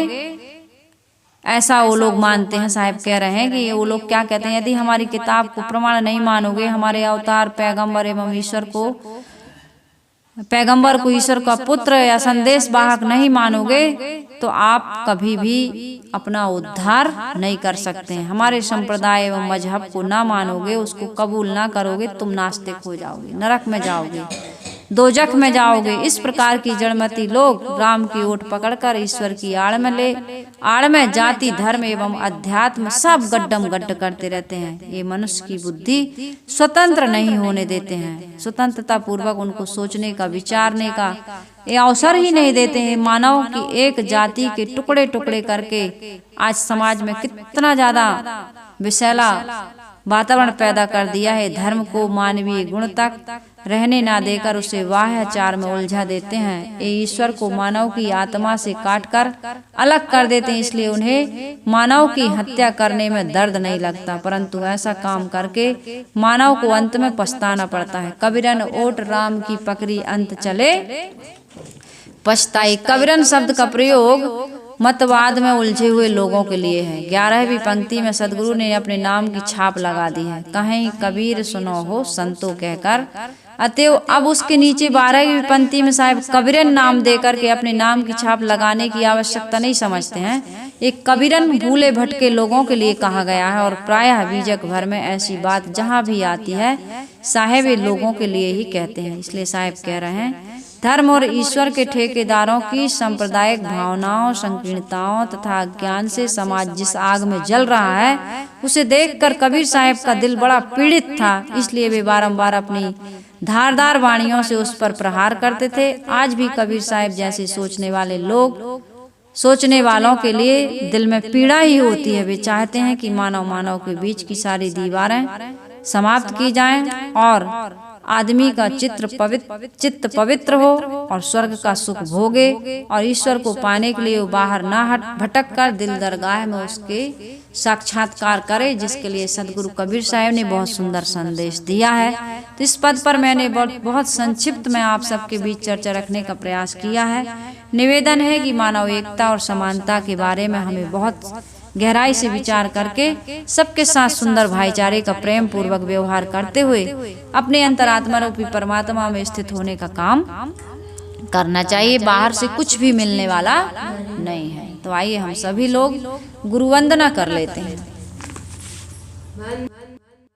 ऐसा वो लोग मानते हैं। साहिब कह रहे हैं कि वो लोग क्या कहते हैं, यदि हमारी किताब को प्रमाण नहीं मानोगे, हमारे अवतार पैगंबर एवं ईश्वर को, पैगंबर को ईश्वर का पुत्र या संदेश वाहक नहीं मानोगे, तो आप कभी भी अपना उद्धार नहीं कर सकते हैं। हमारे संप्रदाय एवं मजहब को ना मानोगे, उसको कबूल ना करोगे, तुम नास्तिक हो जाओगे, नरक में जाओगे, दोजख में जाओगे। इस प्रकार की जड़मती लोग राम की ओट पकड़कर ईश्वर की आड़ में जाति, धर्म एवं अध्यात्म सब गड्ढम गड्ढ करते रहते हैं। ये मनुष्य की बुद्धि स्वतंत्र नहीं होने देते हैं, स्वतंत्रता पूर्वक उनको सोचने का, विचारने का ये अवसर ही नहीं देते हैं। मानव की एक जाति के टुकड़े टुकड़े करके आज समाज में कितना ज्यादा विषैला वातावरण पैदा कर दिया है। धर्म को मानवीय गुण तक रहने ना देकर उसे वाह्याचार में उलझा देते हैं। ये ईश्वर को मानव की आत्मा से काटकर अलग कर देते हैं, इसलिए उन्हें मानव की हत्या करने में दर्द नहीं लगता, परंतु ऐसा काम करके मानव को अंत में पछताना पड़ता है। कबीरन ओट राम की पकड़ी, अंत चले पछताई। कबीरन शब्द का प्रयोग मतवाद में उलझे हुए लोगों के लिए है। 11वीं पंक्ति में सदगुरु ने अपने नाम की छाप लगा दी है, कहीं कबीर सुनो हो संतो कहकर। अतएव अब उसके नीचे 12वीं पंक्ति में साहिब कबीरन नाम देकर के अपने नाम की छाप लगाने की आवश्यकता नहीं समझते हैं। एक कबीरन भूले भटके लोगों के लिए कहा गया है, और प्रायः बीजक भर में ऐसी बात जहाँ भी आती है साहेब लोगों के लिए ही कहते हैं। इसलिए साहिब कह रहे हैं, धर्म और ईश्वर के ठेकेदारों की सांप्रदायिक भावनाओं, संकीर्णताओं तथा अज्ञान से समाज जिस आग में जल रहा है, उसे देखकर कबीर साहब का दिल बड़ा पीड़ित था। इसलिए वे बारंबार अपनी धारदार वाणियों से उस पर प्रहार करते थे। आज भी कबीर साहब जैसे सोचने वालों के लिए दिल में पीड़ा ही होती है। वे चाहते हैं कि मानव के बीच की सारी दीवारें समाप्त की जाएं और आदमी का चित्त पवित्र हो और स्वर्ग का सुख भोगे, और ईश्वर को पाने के लिए वो बाहर ना भटक कर दिल दरगाह में उसके साक्षात्कार करे, जिसके लिए सदगुरु कबीर साहब ने बहुत सुंदर संदेश दिया है। तो इस पद पर मैंने बहुत संक्षिप्त में आप सबके बीच चर्चा रखने का प्रयास किया है। निवेदन है कि मानव एकता और समानता के बारे में हमें बहुत गहराई से विचार करके सबके साथ सुंदर भाईचारे का प्रेम पूर्वक व्यवहार करते हुए अपने अंतरात्मा रूपी परमात्मा में स्थित होने का काम करना चाहिए। बाहर से कुछ भी मिलने वाला नहीं है। तो आइए हम सभी लोग गुरु वंदना कर लेते हैं।